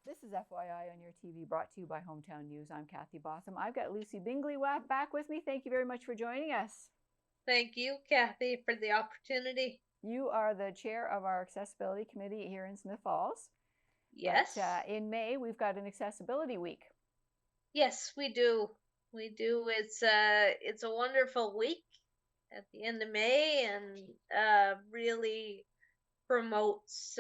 This is FYI on your TV, brought to you by Hometown News. I'm Kathy Botham. I've got Lucie Bingley back with me. Thank you very much for joining us. Thank you, Kathy, for the opportunity. You are the chair of our accessibility committee here in Smith Falls. Yes. But in May, we've got an accessibility week. Yes, we do. We do. It's a wonderful week at the end of May, and really promotes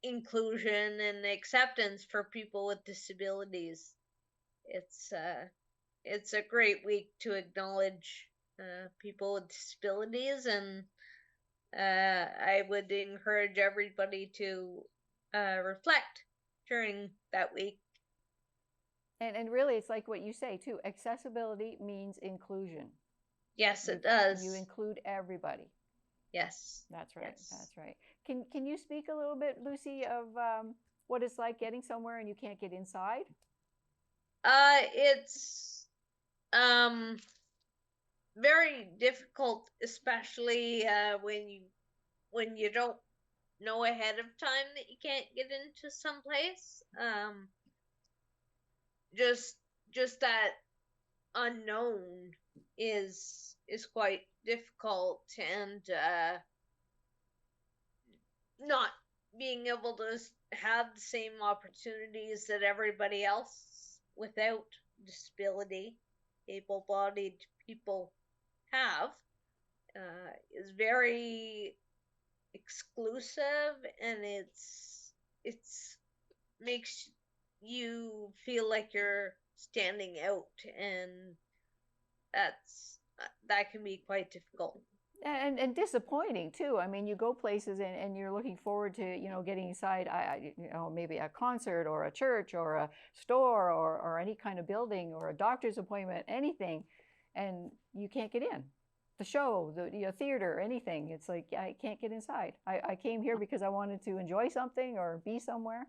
inclusion and acceptance for people with disabilities. It's a great week to acknowledge people with disabilities, and I would encourage everybody to reflect during that week. And really, it's like what you say too. Accessibility means inclusion. Yes, it does. You include everybody. Yes. That's right. Yes. That's right. Can you speak a little bit, Lucie, of what it's like getting somewhere and you can't get inside? It's very difficult, especially when you don't know ahead of time that you can't get into some place. Just that unknown is quite difficult, and not being able to have the same opportunities that everybody else without disability, able-bodied people have, is very exclusive, and it's makes you feel like you're standing out, and that can be quite difficult. And disappointing too. I mean, you go places and you're looking forward to getting inside. Maybe a concert or a church or a store or any kind of building or a doctor's appointment, anything, and you can't get in. The show, the theater, anything. It's like I can't get inside. I came here because I wanted to enjoy something or be somewhere.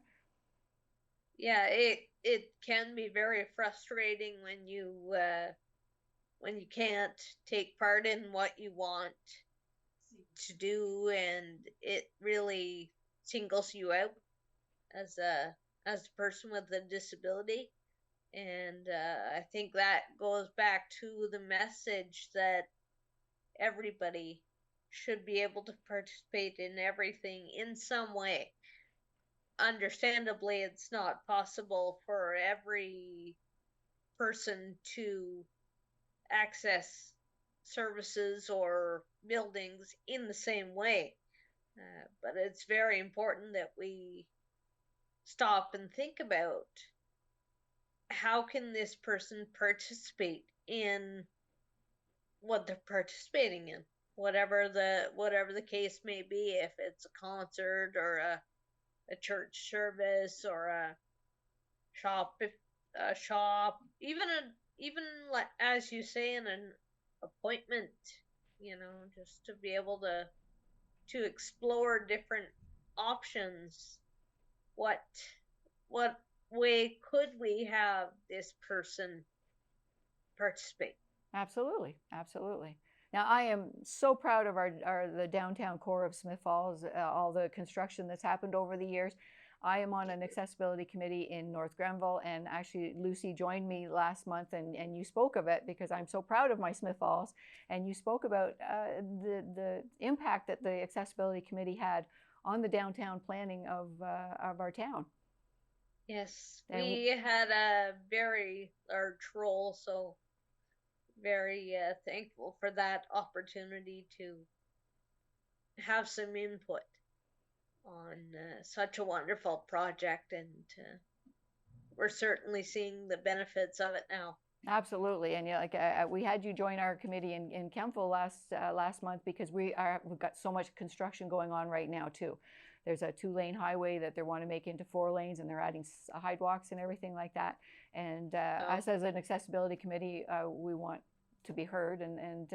Yeah, it can be very frustrating when you can't take part in what you want to do, and it really singles you out as a person with a disability. And I think that goes back to the message that everybody should be able to participate in everything in some way. Understandably, it's not possible for every person to access services or buildings in the same way. But it's very important that we stop and think about how can this person participate in what they're participating in, whatever the case may be, if it's a concert or a church service or a shop, even as you say, in an appointment, just to be able to explore different options. What way could we have this person participate? Absolutely, absolutely. Now, I am so proud of the downtown core of Smith Falls, all the construction that's happened over the years. I am on an accessibility committee in North Grenville, and actually Lucie joined me last month, and you spoke of it because I'm so proud of my Smith Falls, and you spoke about the impact that the accessibility committee had on the downtown planning of our town. Yes, we had a very large role, so very thankful for that opportunity to have some input on such a wonderful project, and we're certainly seeing the benefits of it now. Absolutely, and we had you join our committee in Kempville last month because we've got so much construction going on right now too. There's a 2-lane highway that they want to make into 4 lanes, and they're adding sidewalks and everything like that. And us as an accessibility committee, we want to be heard, and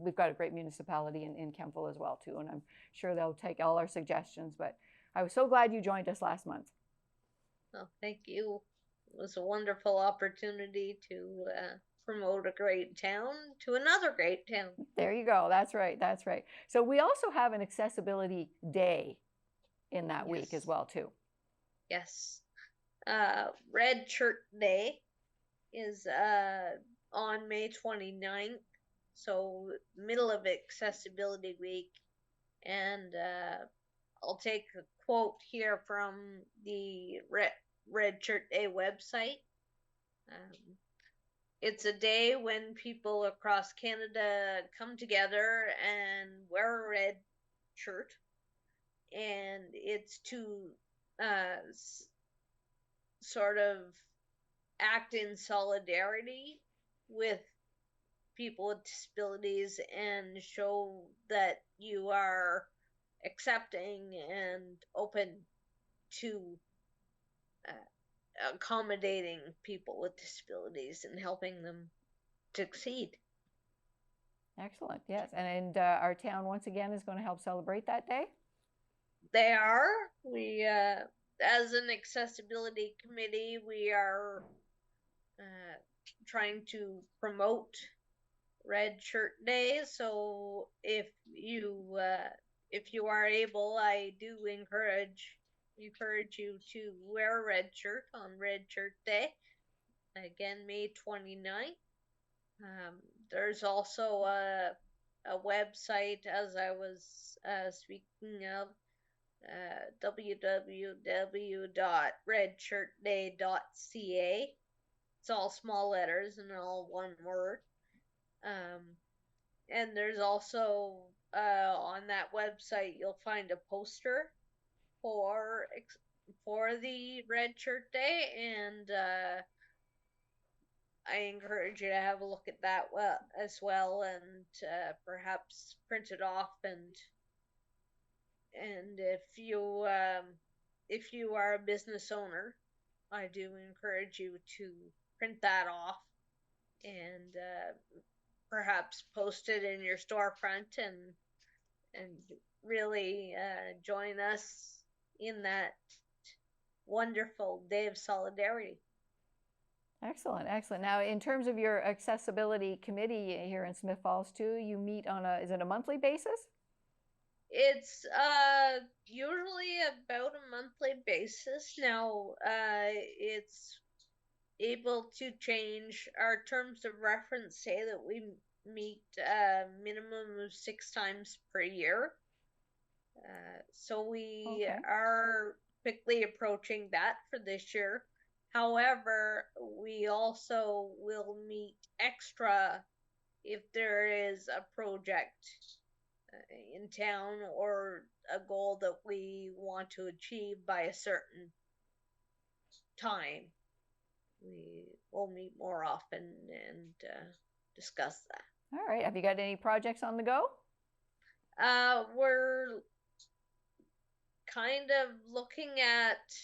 we've got a great municipality in Kempville as well too, and I'm sure they'll take all our suggestions. But I was so glad you joined us last month. Well, thank you. It was a wonderful opportunity to promote a great town to another great town. There you go. That's right. That's right. So we also have an accessibility day in that week as well too. Yes. Red Shirt Day is on May 29th, so middle of Accessibility Week. And I'll take a quote here from the Red Shirt Day website. It's a day when people across Canada come together and wear a red shirt, and it's to sort of act in solidarity with people with disabilities and show that you are accepting and open to accommodating people with disabilities and helping them succeed. Excellent. Yes. And our town once again is going to help celebrate that day. They are. We, as an accessibility committee, we are trying to promote Red Shirt Day. So if you are able, I do encourage you to wear a red shirt on Red Shirt Day. Again, May 29th. There's also a website, as I was speaking of, www.redshirtday.ca. It's all small letters and all one word. And there's also on that website you'll find a poster for the Red Shirt Day, and I encourage you to have a look at that as well, and perhaps print it off. And if you are a business owner, I do encourage you to print that off and perhaps post it in your storefront and really join us in that wonderful day of solidarity. Excellent, excellent. Now, in terms of your accessibility committee here in Smith Falls too, you meet on is it a monthly basis? It's usually about a monthly basis. Now, it's able to change. Our terms of reference say that we meet a minimum of 6 times per year. So we are quickly approaching that for this year. However, we also will meet extra if there is a project in town or a goal that we want to achieve by a certain time. We will meet more often and discuss that. All right. Have you got any projects on the go? We're kind of looking at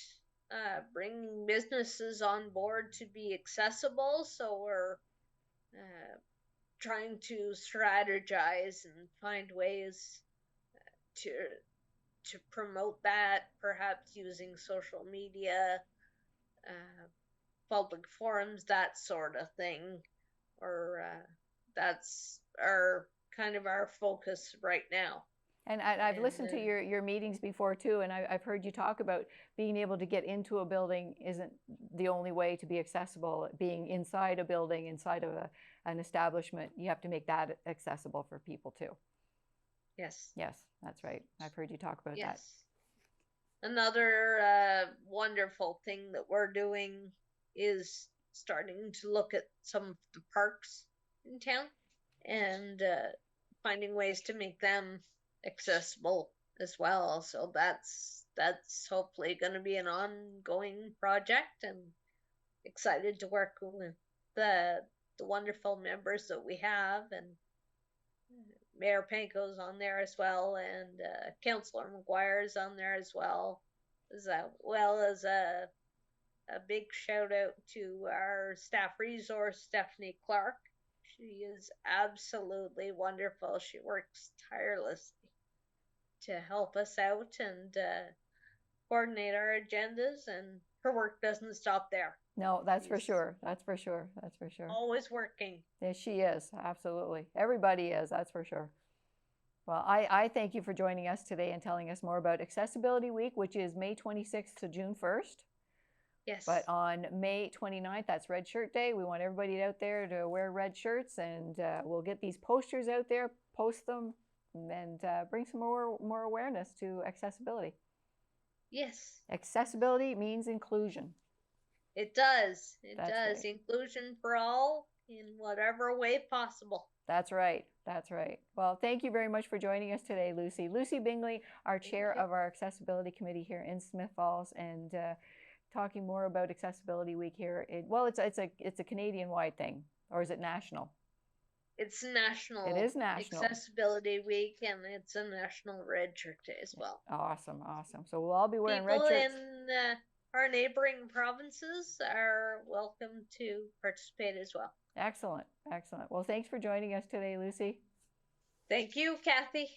bringing businesses on board to be accessible. So we're trying to strategize and find ways to promote that, perhaps using social media, public forums, that sort of thing. Or that's our focus right now. And I've listened to your meetings before too, and I've heard you talk about being able to get into a building isn't the only way to be accessible. Being inside a building, inside of an establishment, you have to make that accessible for people too. Yes. Yes, that's right. I've heard you talk about that. Another wonderful thing that we're doing is starting to look at some of the parks in town and finding ways to make them accessible as well. So that's hopefully going to be an ongoing project, and excited to work with the wonderful members that we have, and Mayor Panko's on there as well, and Councillor McGuire's on there as well as a big shout out to our staff resource, Stephanie Clark. She is absolutely wonderful. She works tirelessly to help us out and coordinate our agendas, and her work doesn't stop there. No, that's for sure. That's for sure. That's for sure. Always working. Yes, she is. Absolutely. Everybody is. That's for sure. Well, I thank you for joining us today and telling us more about Accessibility Week, which is May 26th to June 1st. Yes. But on May 29th, that's Red Shirt Day. We want everybody out there to wear red shirts, and we'll get these posters out there, post them, and bring some more awareness to accessibility. Yes. Accessibility means inclusion. It does. It That's does. right. Inclusion for all in whatever way possible. That's right. That's right. Well, thank you very much for joining us today, Lucie. Lucie Bingley, our chair of our Accessibility Committee here in Smith Falls, and talking more about Accessibility Week here. Well, it's a Canadian-wide thing, or is it national? It's national. It is national. Accessibility Week, and it's a national Red Shirt Day as well. Awesome, awesome. So we'll all be wearing People red shirts. in our neighboring provinces are welcome to participate as well. Excellent, excellent. Well, thanks for joining us today, Lucie. Thank you, Kathy.